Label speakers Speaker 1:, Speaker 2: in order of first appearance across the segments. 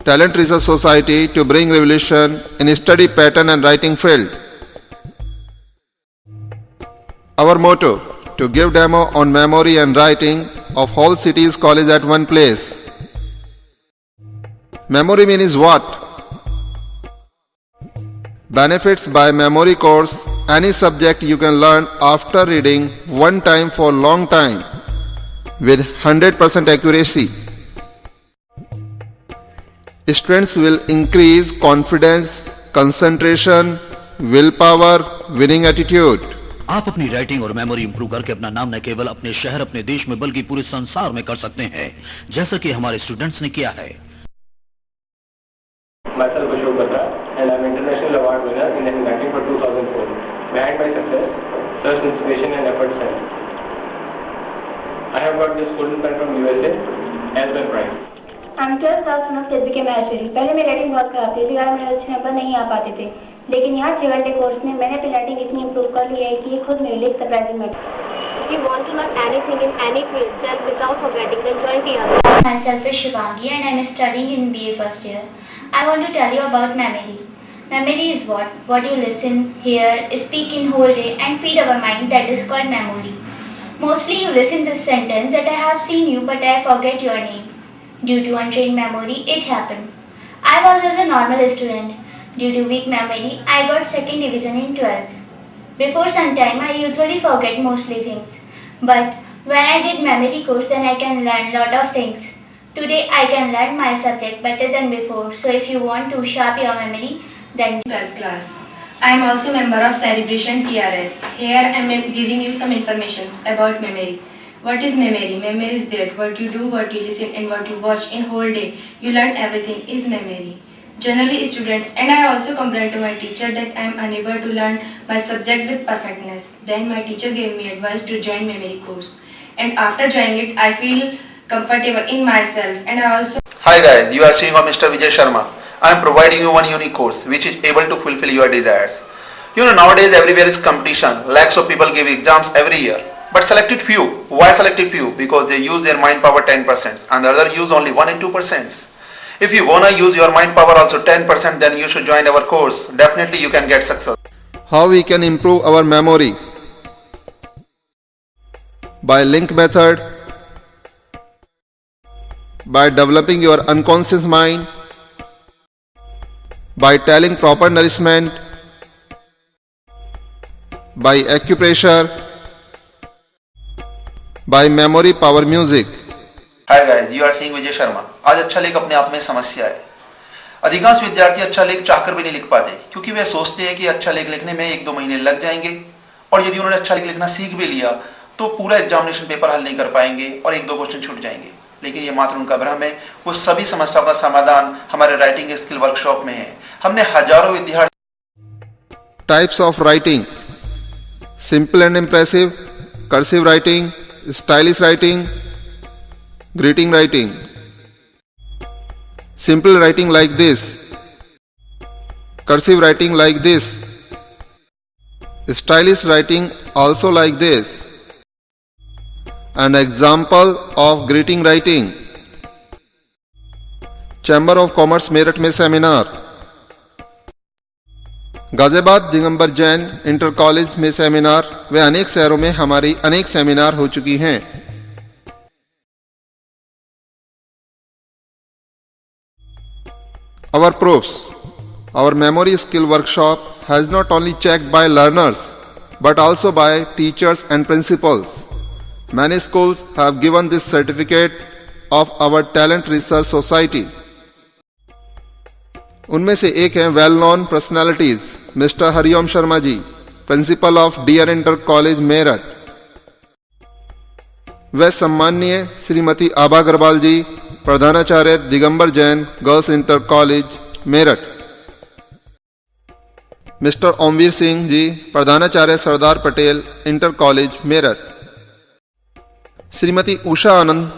Speaker 1: Talent Research Society to bring revolution in study pattern and writing field. Our motto: to give demo on memory and writing of whole city's college at one place. Memory means what? Benefits by memory course: any subject you can learn after reading one time for long time with 100% accuracy. Students will increase confidence, concentration, willpower, winning attitude.
Speaker 2: आप अपनी writing और memory improve करके अपना नाम न केवल अपने शहर, अपने देश में बल्कि पूरे संसार में कर सकते हैं, जैसा कि हमारे स्टूडेंट्स ने किया है।
Speaker 3: Myself Ashok Batra, and I'm international award winner in writing for 2004. Behind my success, search inspiration and efforts sent. I have got this golden pen from USA as well prize.
Speaker 4: I'm 12 class from SBK Maheshwari. पहले मैं writing बहुत खराब थी, इसी कारण मेरे अच्छे number नहीं आ पाते थे। लेकिन यहाँ 3 घंटे कोर्स में मैंने अपनी राइटिंग इतनी इम्प्रूव कर ली है कि ये खुद मेरे लिए सरप्राइजिंग है।
Speaker 5: If you want to learn anything in any field, self without forgetting, then join the other.
Speaker 6: Myself is Shivangi and I am studying in BA first year. I want to tell you about memory. Memory is what you listen, hear, speak in whole day and feed our mind, that is called memory. Mostly you listen this sentence that I have seen you but I forget your name. Due to untrained memory, it happened. I was as a normal student. Due to weak memory, I got 2nd division in 12th. Before some time, I usually forget mostly things. But when I did memory course, then I can learn lot of things. Today, I can learn my subject better than before. So if you want to sharpen your memory, then
Speaker 7: 12th class. I am also member of Celebration TRS. Here I am giving you some informations about memory. What is memory? Memory is that what you do, what you listen and what you watch in whole day. You learn everything is memory. Generally students, and I also complained to my teacher that I am unable to learn my subject with perfectness. Then my teacher gave me advice to join memory course. And after joining it, I feel comfortable in myself and I also...
Speaker 8: Hi guys, you are seeing on Mr. Vijay Sharma. I am providing you one unique course which is able to fulfill your desires. You know, nowadays everywhere is competition. Lakhs of people give exams every year. But selected few. Why selected few? Because they use their mind power 10% and the other use only 1 and 2%. If you wanna use your mind power also 10%, then you should join our course. Definitely you can get success.
Speaker 1: How we can improve our memory? By link method, by developing your unconscious mind, by telling proper nourishment, by acupressure, by memory power music.
Speaker 8: Hi guys, you are seeing Vijay Sharma. आज अच्छा लेख अपने आप में समस्या है। अधिकांश विद्यार्थी अच्छा लेख चाहकर भी नहीं लिख पाते क्योंकि वे सोचते हैं कि अच्छा लेख लिखने में 1-2 महीने लग जाएंगे और यदि उन्होंने अच्छा लेख लिखना सीख भी लिया तो पूरा एग्जामिनेशन पेपर हल नहीं कर पाएंगे और 1-2 क्वेश्चन छूट जाएंगे। लेकिन ये मात्र उनका भ्रम है। वो सभी समस्याओं का समाधान हमारे राइटिंग स्किल वर्कशॉप में है। हमने हजारों विद्यार्थी
Speaker 1: types of writing: simple and impressive, cursive writing, stylish writing, greeting writing. Simple writing like this, cursive writing like this, stylish writing also like this. An example of greeting writing: chamber of commerce Meerut में seminar, Ghaziabad Digambar Jain inter college में seminar व अनेक शहरों में हमारी अनेक seminar हो चुकी हैं। Our proofs: our memory skill workshop has not only checked by learners but also by teachers and principals. Many schools have given this certificate of our Talent Research Society. उनमें से एक हैं well known personalities mister Hariom Sharma ji, principal of DR inter college Meerut, व सम्माननीय श्रीमती आभा अग्रवाल जी, प्रधानाचार्य Digambar Jain girls inter college Meerut, mister Omvir Singh ji, प्रधानाचार्य Sardar Patel inter college Meerut, Shrimati Usha Anand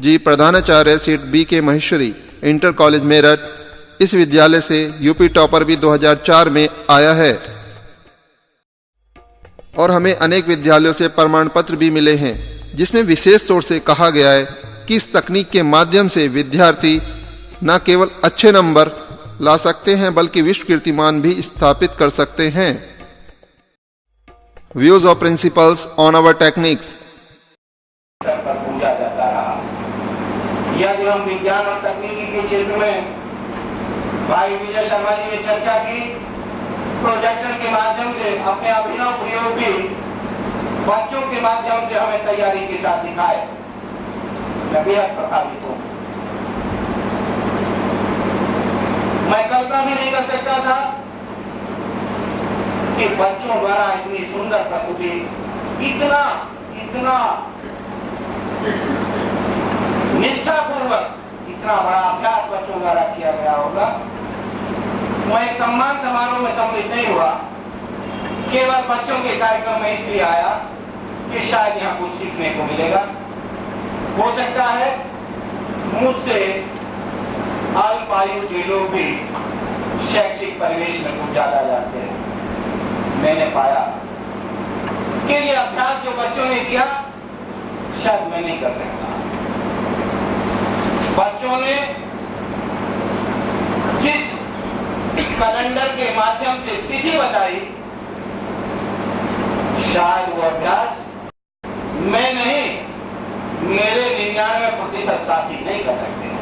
Speaker 1: ji, प्रधानाचार्य सीट बी के महेश्वरी इंटर कॉलेज मेरठ। इस विद्यालय से यूपी टॉपर भी 2004 में आया है और हमें अनेक विद्यालयों से प्रमाण पत्र भी मिले हैं जिसमें विशेष तौर से कहा गया है कि इस तकनीक के माध्यम से विद्यार्थी न केवल अच्छे नंबर ला सकते हैं बल्कि विश्व कीर्तिमान भी स्थापित कर सकते हैं। Views of principals on our techniques.
Speaker 9: पूजा जाता रहा। यदि हम विज्ञान और तकनीकी के क्षेत्र में भाई विजय शर्मा जी ने चर्चा की, प्रोजेक्टर के माध्यम से अपने अभिनव प्रयोग भी बच्चों के माध्यम से हमें तैयारी के साथ दिखाए, मैं बेहद प्रभावित हूँ। मैं कल्पना भी नहीं कर सकता था कि बच्चों द्वारा इतनी सुंदर प्रस्तुति, इतना निष्ठापूर्वक इतना बड़ा अभ्यास बच्चों द्वारा किया गया होगा। मैं एक सम्मान समारोह में सम्मिलित नहीं हुआ, केवल बच्चों के कार्यक्रम में इसलिए आया कि शायद यहाँ कुछ सीखने को मिलेगा। हो सकता है मुझसे अल्प आयु के लोग भी शैक्षिक परिवेश में कुछ ज्यादा जानते हैं। मैंने पाया कि ये अभ्यास जो बच्चों ने किया शायद मैं नहीं कर सकता। बच्चों ने जिस कैलेंडर के माध्यम से तिथि बताई, शायद वो अभ्यास मैं नहीं, मेरे 99% साथी नहीं कर सकते।